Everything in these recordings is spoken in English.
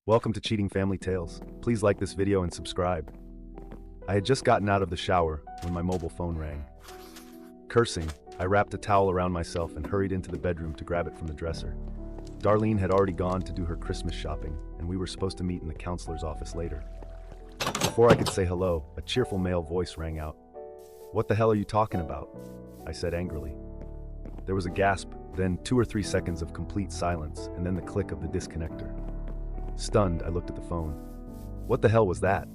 Welcome to Cheating Family Tales. Please like this video and subscribe. I had just gotten out of the shower when my mobile phone rang. Cursing, I wrapped a towel around myself and hurried into the bedroom to grab it from the dresser. Darlene had already gone to do her Christmas shopping, and we were supposed to meet in the counselor's office later. Before I could say hello, a cheerful male voice rang out. "What the hell are you talking about?" I said angrily. There was a gasp, then 2 or 3 seconds of complete silence, and then the click of the disconnector. Stunned, I looked at the phone. What the hell was that?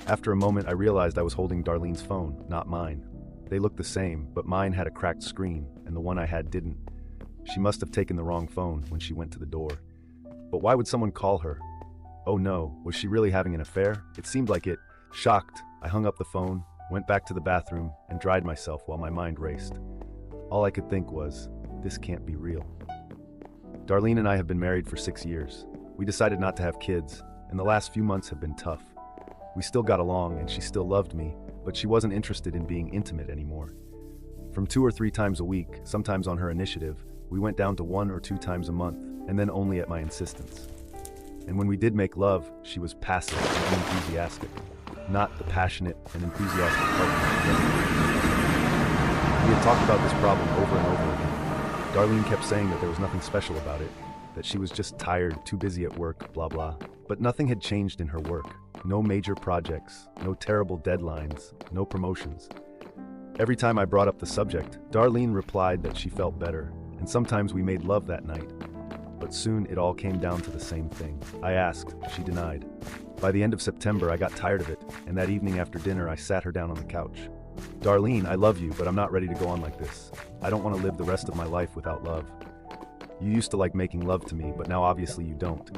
After a moment, I realized I was holding Darlene's phone, not mine. They looked the same, but mine had a cracked screen, and the one I had didn't. She must have taken the wrong phone when she went to the door. But why would someone call her? Oh no, was she really having an affair? It seemed like it. Shocked, I hung up the phone, went back to the bathroom, and dried myself while my mind raced. All I could think was, this can't be real. Darlene and I have been married for 6 years. We decided not to have kids, and the last few months have been tough. We still got along and she still loved me, but she wasn't interested in being intimate anymore. From 2 or 3 times a week, sometimes on her initiative, we went down to 1 or 2 times a month, and then only at my insistence. And when we did make love, she was passive and unenthusiastic, not the passionate and enthusiastic partner. We had talked about this problem over and over again. Darlene kept saying that there was nothing special about it, that she was just tired, too busy at work, blah blah. But nothing had changed in her work. No major projects, no terrible deadlines, no promotions. Every time I brought up the subject, Darlene replied that she felt better, and sometimes we made love that night. But soon it all came down to the same thing. I asked, she denied. By the end of September, I got tired of it, and that evening after dinner, I sat her down on the couch. "Darlene, I love you, but I'm not ready to go on like this. I don't want to live the rest of my life without love. You used to like making love to me, but now obviously you don't.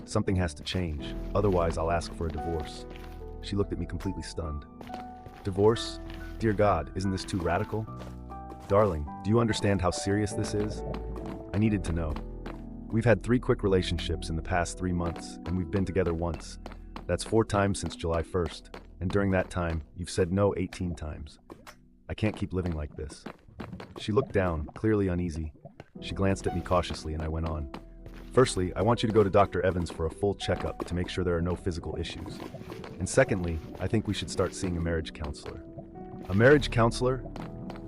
Something has to change, otherwise I'll ask for a divorce." She looked at me completely stunned. "Divorce? Dear God, isn't this too radical? Darling, do you understand how serious this is?" I needed to know. We've had 3 quick relationships in the past 3 months, and we've been together once. That's 4 times since July 1st, and during that time, you've said no 18 times. I can't keep living like this. She looked down, clearly uneasy. She glanced at me cautiously, and I went on. "Firstly, I want you to go to Dr. Evans for a full checkup to make sure there are no physical issues. And secondly, I think we should start seeing a marriage counselor." "A marriage counselor?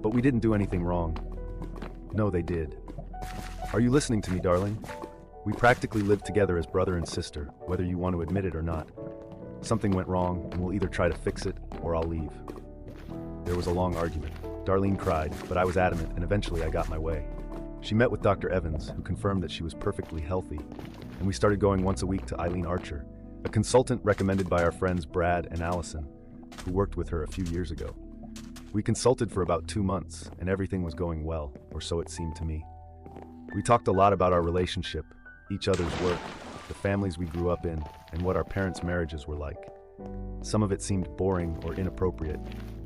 But we didn't do anything wrong." "No, they did. Are you listening to me, darling? We practically live together as brother and sister, whether you want to admit it or not. Something went wrong, and we'll either try to fix it, or I'll leave." There was a long argument. Darlene cried, but I was adamant, and eventually I got my way. She met with Dr. Evans, who confirmed that she was perfectly healthy, and we started going once a week to Eileen Archer, a consultant recommended by our friends Brad and Allison, who worked with her a few years ago. We consulted for about 2 months, and everything was going well, or so it seemed to me. We talked a lot about our relationship, each other's work, the families we grew up in, and what our parents' marriages were like. Some of it seemed boring or inappropriate,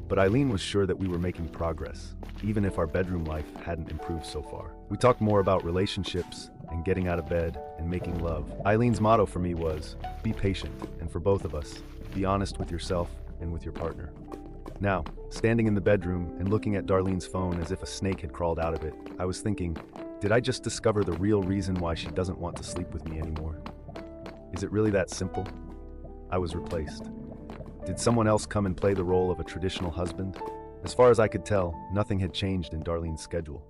but Eileen was sure that we were making progress, even if our bedroom life hadn't improved so far. We talked more about relationships and getting out of bed and making love. Eileen's motto for me was, be patient, and for both of us, be honest with yourself and with your partner. Now, standing in the bedroom and looking at Darlene's phone as if a snake had crawled out of it, I was thinking, did I just discover the real reason why she doesn't want to sleep with me anymore? Is it really that simple? I was replaced. Did someone else come and play the role of a traditional husband? As far as I could tell, nothing had changed in Darlene's schedule.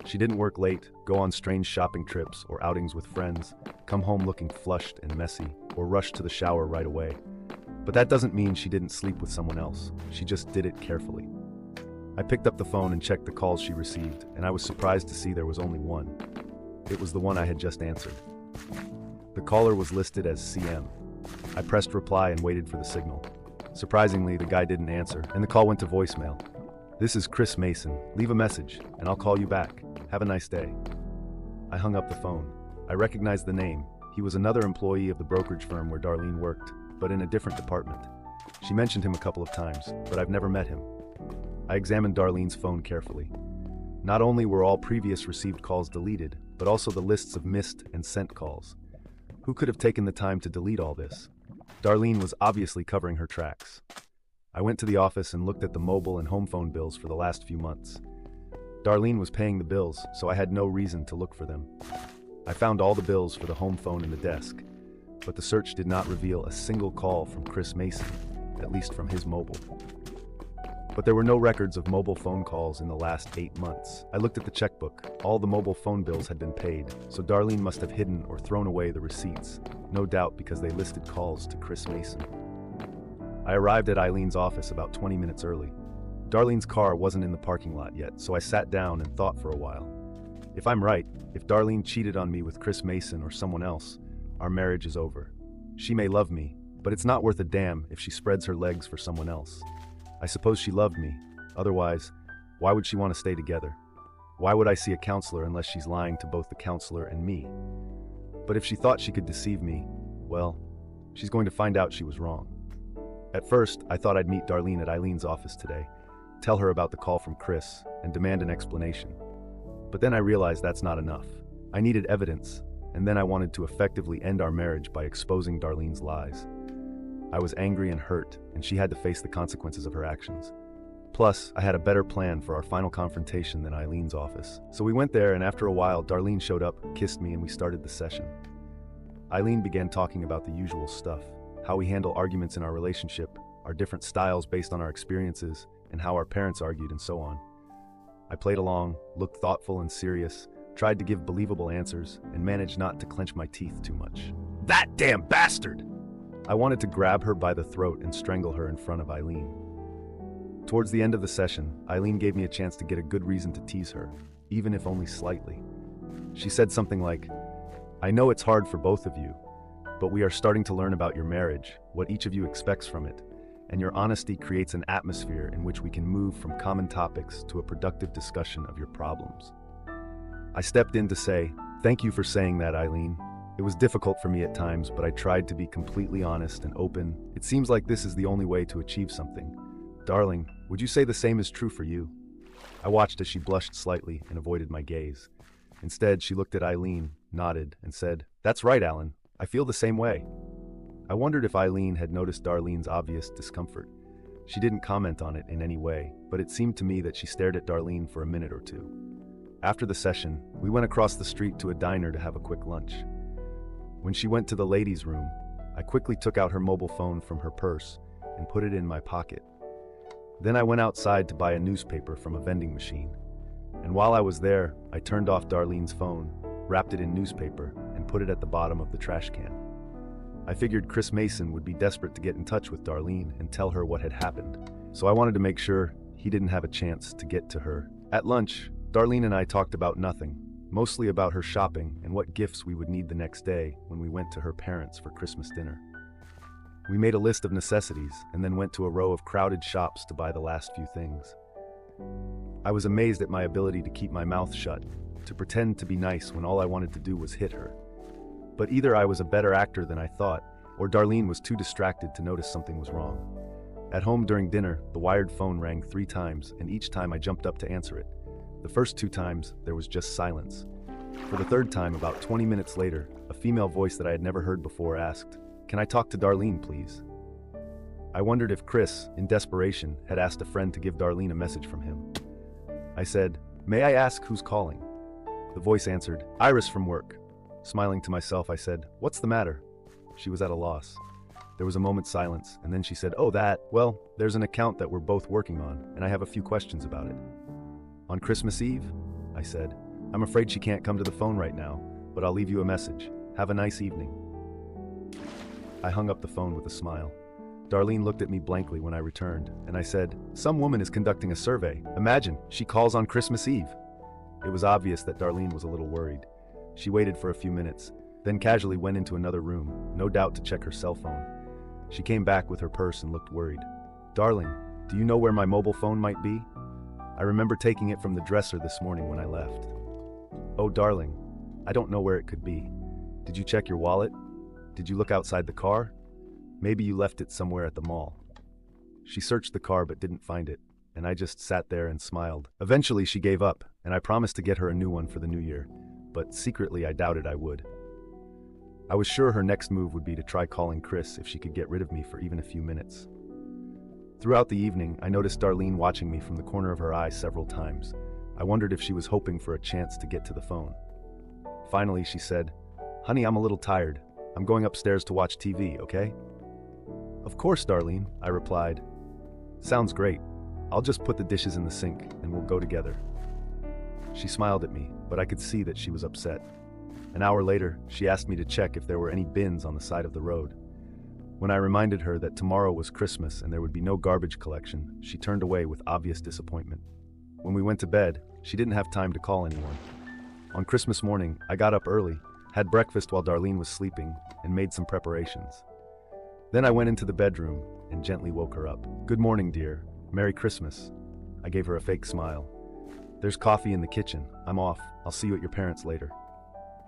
She didn't work late, go on strange shopping trips or outings with friends, come home looking flushed and messy, or rush to the shower right away. But that doesn't mean she didn't sleep with someone else. She just did it carefully. I picked up the phone and checked the calls she received, and I was surprised to see there was only one. It was the one I had just answered. The caller was listed as CM. I pressed reply and waited for the signal. Surprisingly, the guy didn't answer, and the call went to voicemail. "This is Chris Mason. Leave a message, and I'll call you back. Have a nice day." I hung up the phone. I recognized the name. He was another employee of the brokerage firm where Darlene worked, but in a different department. She mentioned him a couple of times, but I've never met him. I examined Darlene's phone carefully. Not only were all previous received calls deleted, but also the lists of missed and sent calls. Who could have taken the time to delete all this? Darlene was obviously covering her tracks. I went to the office and looked at the mobile and home phone bills for the last few months. Darlene was paying the bills, so I had no reason to look for them. I found all the bills for the home phone in the desk, but the search did not reveal a single call from Chris Mason, at least from his mobile. But there were no records of mobile phone calls in the last 8 months. I looked at the checkbook. All the mobile phone bills had been paid, so Darlene must have hidden or thrown away the receipts, no doubt because they listed calls to Chris Mason. I arrived at Eileen's office about 20 minutes early. Darlene's car wasn't in the parking lot yet, so I sat down and thought for a while. If I'm right, if Darlene cheated on me with Chris Mason or someone else, our marriage is over. She may love me, but it's not worth a damn if she spreads her legs for someone else. I suppose she loved me. Otherwise, why would she want to stay together? Why would I see a counselor unless she's lying to both the counselor and me? But if she thought she could deceive me, well, she's going to find out she was wrong. At first, I thought I'd meet Darlene at Eileen's office today, tell her about the call from Chris, and demand an explanation. But then I realized that's not enough. I needed evidence, and then I wanted to effectively end our marriage by exposing Darlene's lies. I was angry and hurt, and she had to face the consequences of her actions. Plus, I had a better plan for our final confrontation than Eileen's office. So we went there, and after a while, Darlene showed up, kissed me, and we started the session. Eileen began talking about the usual stuff, how we handle arguments in our relationship, our different styles based on our experiences, and how our parents argued, and so on. I played along, looked thoughtful and serious, tried to give believable answers, and managed not to clench my teeth too much. That damn bastard! I wanted to grab her by the throat and strangle her in front of Eileen. Towards the end of the session, Eileen gave me a chance to get a good reason to tease her, even if only slightly. She said something like, "I know it's hard for both of you, but we are starting to learn about your marriage, what each of you expects from it, and your honesty creates an atmosphere in which we can move from common topics to a productive discussion of your problems." I stepped in to say, "Thank you for saying that, Eileen. It was difficult for me at times, but I tried to be completely honest and open. It seems like this is the only way to achieve something. Darling, would you say the same is true for you?" I watched as she blushed slightly and avoided my gaze. Instead, she looked at Eileen, nodded, and said, "That's right, Alan. I feel the same way." I wondered if Eileen had noticed Darlene's obvious discomfort. She didn't comment on it in any way, but it seemed to me that she stared at Darlene for a minute or two. After the session, we went across the street to a diner to have a quick lunch. When she went to the ladies' room, I quickly took out her mobile phone from her purse and put it in my pocket. Then I went outside to buy a newspaper from a vending machine. And while I was there, I turned off Darlene's phone, wrapped it in newspaper, and put it at the bottom of the trash can. I figured Chris Mason would be desperate to get in touch with Darlene and tell her what had happened, so I wanted to make sure he didn't have a chance to get to her. At lunch, Darlene and I talked about nothing, mostly about her shopping and what gifts we would need the next day when we went to her parents' for Christmas dinner. We made a list of necessities and then went to a row of crowded shops to buy the last few things. I was amazed at my ability to keep my mouth shut, to pretend to be nice when all I wanted to do was hit her. But either I was a better actor than I thought, or Darlene was too distracted to notice something was wrong. At home during dinner, the wired phone rang 3 times, and each time I jumped up to answer it. The first 2 times, there was just silence. For the 3rd time, about 20 minutes later, a female voice that I had never heard before asked, "Can I talk to Darlene, please?" I wondered if Chris, in desperation, had asked a friend to give Darlene a message from him. I said, "May I ask who's calling?" The voice answered, "Iris from work." Smiling to myself, I said, "What's the matter?" She was at a loss. There was a moment's silence, and then she said, "Well, there's an account that we're both working on, and I have a few questions about it." "On Christmas Eve?" I said. "I'm afraid she can't come to the phone right now, but I'll leave you a message. Have a nice evening." I hung up the phone with a smile. Darlene looked at me blankly when I returned, and I said, "Some woman is conducting a survey. Imagine, she calls on Christmas Eve." It was obvious that Darlene was a little worried. She waited for a few minutes, then casually went into another room, no doubt to check her cell phone. She came back with her purse and looked worried. "Darling, do you know where my mobile phone might be? I remember taking it from the dresser this morning when I left." "Oh, darling, I don't know where it could be. Did you check your wallet? Did you look outside the car? Maybe you left it somewhere at the mall." She searched the car but didn't find it, and I just sat there and smiled. Eventually she gave up, and I promised to get her a new one for the new year, but secretly I doubted I would. I was sure her next move would be to try calling Chris if she could get rid of me for even a few minutes. Throughout the evening, I noticed Darlene watching me from the corner of her eye several times. I wondered if she was hoping for a chance to get to the phone. Finally, she said, "Honey, I'm a little tired. I'm going upstairs to watch TV, okay? Of course, Darlene, I replied. Sounds great. I'll just put the dishes in the sink and we'll go together. She smiled at me, but I could see that she was upset. An hour later, she asked me to check if there were any bins on the side of the road. When I reminded her that tomorrow was Christmas and there would be no garbage collection, she turned away with obvious disappointment. When we went to bed, she didn't have time to call anyone. On Christmas morning, I got up early, had breakfast while Darlene was sleeping, and made some preparations. Then I went into the bedroom and gently woke her up. Good morning, dear. Merry Christmas. I gave her a fake smile. There's coffee in the kitchen. I'm off. I'll see you at your parents' later.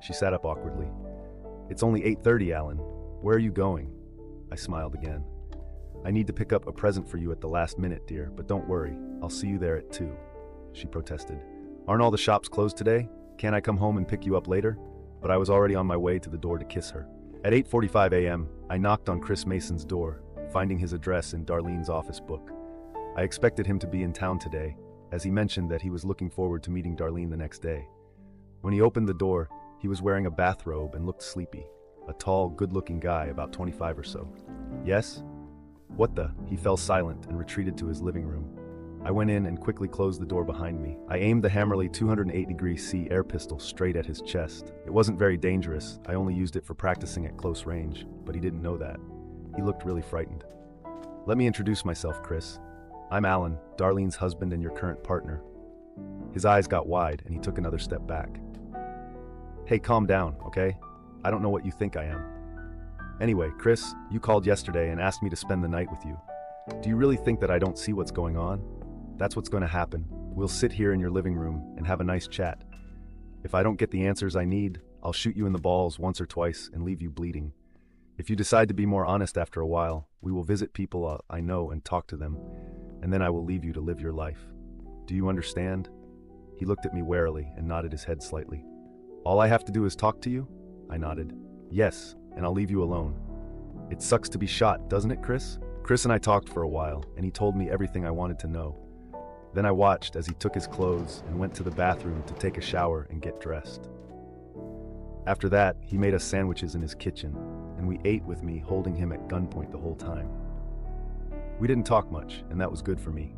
She sat up awkwardly. It's only 8:30, Alan. Where are you going? I smiled again. I need to pick up a present for you at the last minute, dear, but don't worry. I'll see you there at 2. She protested. Aren't all the shops closed today? Can't I come home and pick you up later? But I was already on my way to the door to kiss her. At 8:45 a.m., I knocked on Chris Mason's door, finding his address in Darlene's office book. I expected him to be in town today, as he mentioned that he was looking forward to meeting Darlene the next day. When he opened the door, he was wearing a bathrobe and looked sleepy. A tall, good-looking guy, about 25 or so. Yes? What the? He fell silent and retreated to his living room. I went in and quickly closed the door behind me. I aimed the Hammerly 208°C air pistol straight at his chest. It wasn't very dangerous. I only used it for practicing at close range, but he didn't know that. He looked really frightened. Let me introduce myself, Chris. I'm Alan, Darlene's husband and your current partner. His eyes got wide and he took another step back. Hey, calm down, okay? I don't know what you think I am. Anyway, Chris, you called yesterday and asked me to spend the night with you. Do you really think that I don't see what's going on? That's what's going to happen. We'll sit here in your living room and have a nice chat. If I don't get the answers I need, I'll shoot you in the balls once or twice and leave you bleeding. If you decide to be more honest after a while, we will visit people I know and talk to them, and then I will leave you to live your life. Do you understand? He looked at me warily and nodded his head slightly. All I have to do is talk to you? I nodded. Yes, and I'll leave you alone. It sucks to be shot, doesn't it, Chris? Chris and I talked for a while, and he told me everything I wanted to know. Then I watched as he took his clothes and went to the bathroom to take a shower and get dressed. After that, he made us sandwiches in his kitchen, and we ate with me holding him at gunpoint the whole time. We didn't talk much, and that was good for me.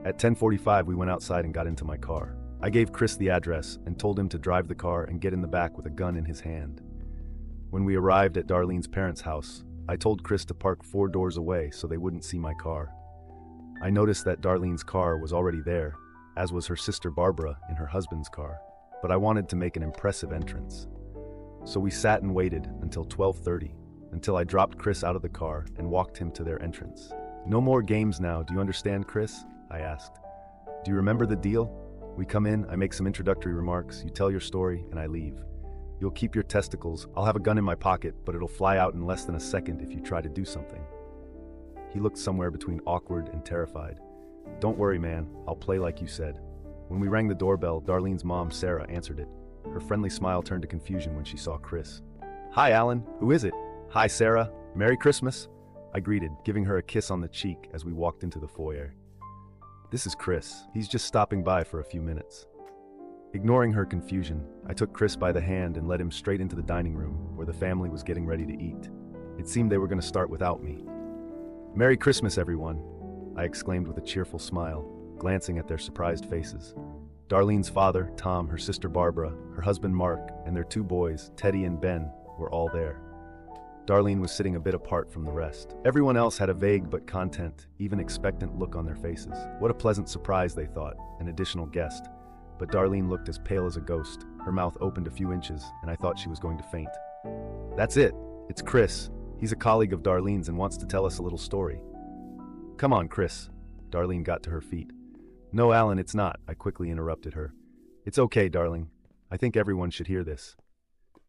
At 10:45, we went outside and got into my car. I gave Chris the address and told him to drive the car and get in the back with a gun in his hand. When we arrived at Darlene's parents' house, I told Chris to park 4 doors away so they wouldn't see my car. I noticed that Darlene's car was already there, as was her sister Barbara in her husband's car, but I wanted to make an impressive entrance. So we sat and waited until 12:30, until I dropped Chris out of the car and walked him to their entrance. No more games now, do you understand, Chris? I asked. Do you remember the deal? We come in, I make some introductory remarks, you tell your story, and I leave. You'll keep your testicles, I'll have a gun in my pocket, but it'll fly out in less than a second if you try to do something. He looked somewhere between awkward and terrified. Don't worry, man, I'll play like you said. When we rang the doorbell, Darlene's mom, Sarah, answered it. Her friendly smile turned to confusion when she saw Chris. Hi, Alan, who is it? Hi, Sarah, Merry Christmas. I greeted, giving her a kiss on the cheek as we walked into the foyer. This is Chris. He's just stopping by for a few minutes. Ignoring her confusion, I took Chris by the hand and led him straight into the dining room, where the family was getting ready to eat. It seemed they were going to start without me. Merry Christmas, everyone, I exclaimed with a cheerful smile, glancing at their surprised faces. Darlene's father, Tom, her sister Barbara, her husband Mark, and their 2 boys, Teddy and Ben, were all there. Darlene was sitting a bit apart from the rest. Everyone else had a vague but content, even expectant look on their faces. What a pleasant surprise, they thought, an additional guest. But Darlene looked as pale as a ghost. Her mouth opened a few inches, and I thought she was going to faint. That's it. It's Chris. He's a colleague of Darlene's and wants to tell us a little story. Come on, Chris. Darlene got to her feet. No, Alan, it's not, I quickly interrupted her. It's okay, darling. I think everyone should hear this.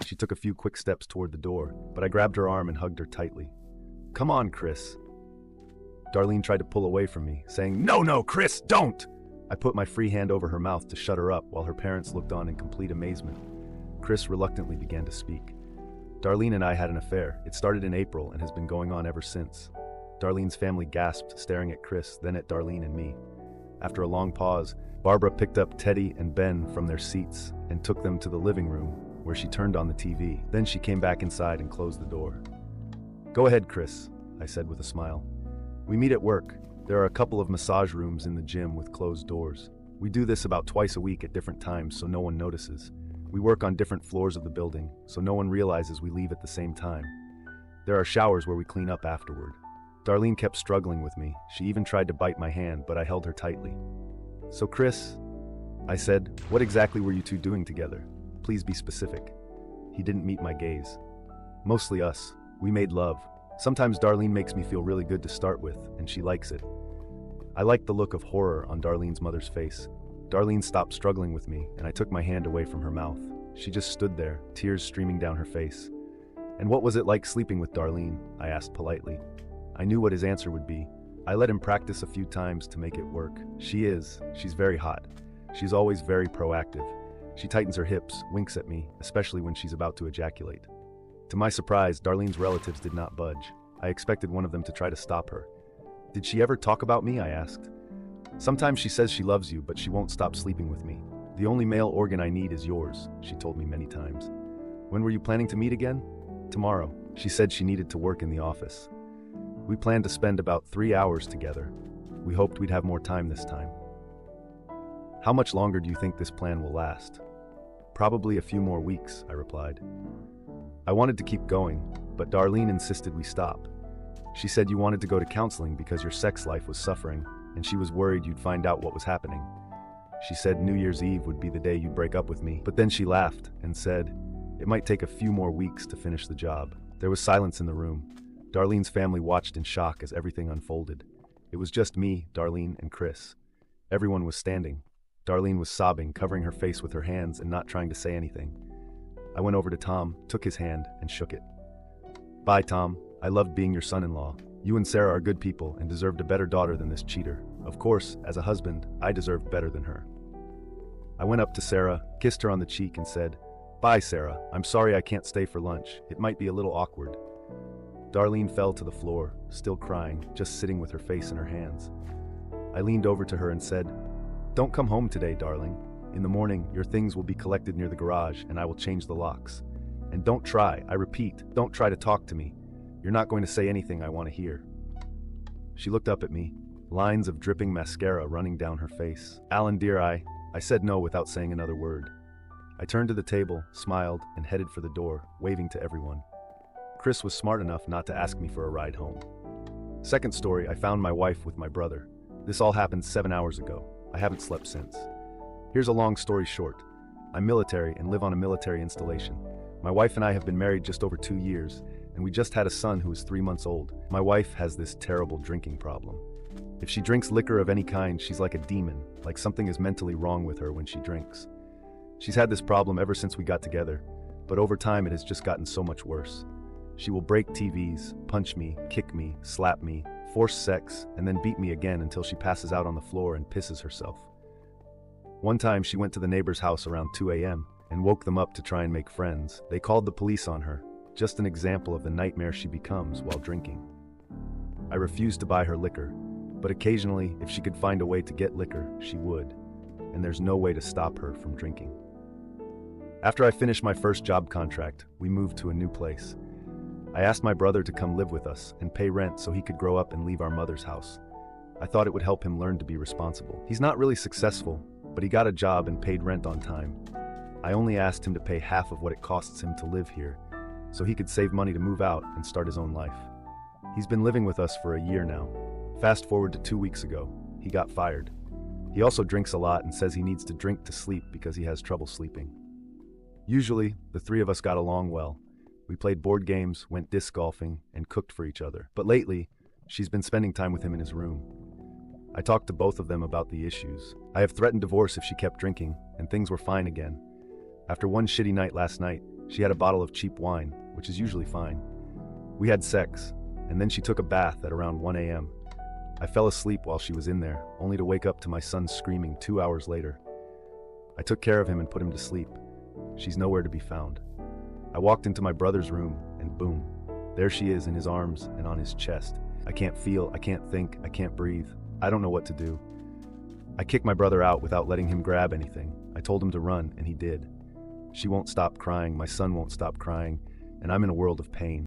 She took a few quick steps toward the door, but I grabbed her arm and hugged her tightly. Come on, Chris. Darlene tried to pull away from me, saying, No, Chris, don't! I put my free hand over her mouth to shut her up while her parents looked on in complete amazement. Chris reluctantly began to speak. Darlene and I had an affair. It started in April and has been going on ever since. Darlene's family gasped, staring at Chris, then at Darlene and me. After a long pause, Barbara picked up Teddy and Ben from their seats and took them to the living room, where she turned on the TV. Then she came back inside and closed the door. "Go ahead, Chris," I said with a smile. "We meet at work. There are a couple of massage rooms in the gym with closed doors. We do this about twice a week at different times so no one notices. We work on different floors of the building, so no one realizes we leave at the same time. There are showers where we clean up afterward." Darlene kept struggling with me. She even tried to bite my hand, but I held her tightly. "So Chris," I said, "what exactly were you two doing together? Please be specific." He didn't meet my gaze. "Mostly us. We made love. Sometimes Darlene makes me feel really good to start with, and she likes it." I liked the look of horror on Darlene's mother's face. Darlene stopped struggling with me, and I took my hand away from her mouth. She just stood there, tears streaming down her face. "And what was it like sleeping with Darlene?" I asked politely. I knew what his answer would be. I let him practice a few times to make it work. She's very hot. She's always very proactive. She tightens her hips, winks at me, especially when she's about to ejaculate. To my surprise, Darlene's relatives did not budge. I expected one of them to try to stop her. "Did she ever talk about me?" I asked. "Sometimes she says she loves you, but she won't stop sleeping with me. The only male organ I need is yours," she told me many times. "When were you planning to meet again?" "Tomorrow." She said she needed to work in the office. We planned to spend about 3 hours together. We hoped we'd have more time this time. "How much longer do you think this plan will last?" "Probably a few more weeks," I replied. I wanted to keep going, but Darlene insisted we stop. She said you wanted to go to counseling because your sex life was suffering, and she was worried you'd find out what was happening. She said New Year's Eve would be the day you'd break up with me, but then she laughed and said it might take a few more weeks to finish the job. There was silence in the room. Darlene's family watched in shock as everything unfolded. It was just me, Darlene, and Chris. Everyone was standing. Darlene was sobbing, covering her face with her hands and not trying to say anything. I went over to Tom, took his hand, and shook it. "Bye, Tom. I loved being your son-in-law. You and Sarah are good people and deserved a better daughter than this cheater. Of course, as a husband, I deserved better than her." I went up to Sarah, kissed her on the cheek, and said, "Bye, Sarah. I'm sorry I can't stay for lunch. It might be a little awkward." Darlene fell to the floor, still crying, just sitting with her face in her hands. I leaned over to her and said, "Don't come home today, darling. In the morning, your things will be collected near the garage, and I will change the locks. And don't try, I repeat, don't try to talk to me. You're not going to say anything I want to hear." She looked up at me, lines of dripping mascara running down her face. "Alan, dear, I said no without saying another word." I turned to the table, smiled, and headed for the door, waving to everyone. Chris was smart enough not to ask me for a ride home. Second story, I found my wife with my brother. This all happened 7 hours ago. I haven't slept since. Here's a long story short. I'm military and live on a military installation. My wife and I have been married just over 2 years, and we just had a son who is 3 months old. My wife has this terrible drinking problem. If she drinks liquor of any kind, she's like a demon, like something is mentally wrong with her when she drinks. She's had this problem ever since we got together, but over time it has just gotten so much worse. She will break TVs, punch me, kick me, slap me, force sex, and then beat me again until she passes out on the floor and pisses herself. One time she went to the neighbor's house around 2 a.m. and woke them up to try and make friends. They called the police on her. Just an example of the nightmare she becomes while drinking. I refused to buy her liquor, but occasionally, if she could find a way to get liquor, she would, and there's no way to stop her from drinking. After I finished my first job contract, we moved to a new place. I asked my brother to come live with us and pay rent so he could grow up and leave our mother's house. I thought it would help him learn to be responsible. He's not really successful, but he got a job and paid rent on time. I only asked him to pay half of what it costs him to live here, so he could save money to move out and start his own life. He's been living with us for a year now. Fast forward to 2 weeks ago, he got fired. He also drinks a lot and says he needs to drink to sleep because he has trouble sleeping. Usually, the three of us got along well. We played board games, went disc golfing, and cooked for each other. But lately, she's been spending time with him in his room. I talked to both of them about the issues. I have threatened divorce if she kept drinking, and things were fine again. After one shitty night last night, she had a bottle of cheap wine, which is usually fine. We had sex, and then she took a bath at around 1 a.m. I fell asleep while she was in there, only to wake up to my son screaming 2 hours later. I took care of him and put him to sleep. She's nowhere to be found. I walked into my brother's room, and boom, there she is in his arms and on his chest. I can't feel, I can't think, I can't breathe. I don't know what to do. I kicked my brother out without letting him grab anything. I told him to run, and he did. She won't stop crying, my son won't stop crying, and I'm in a world of pain.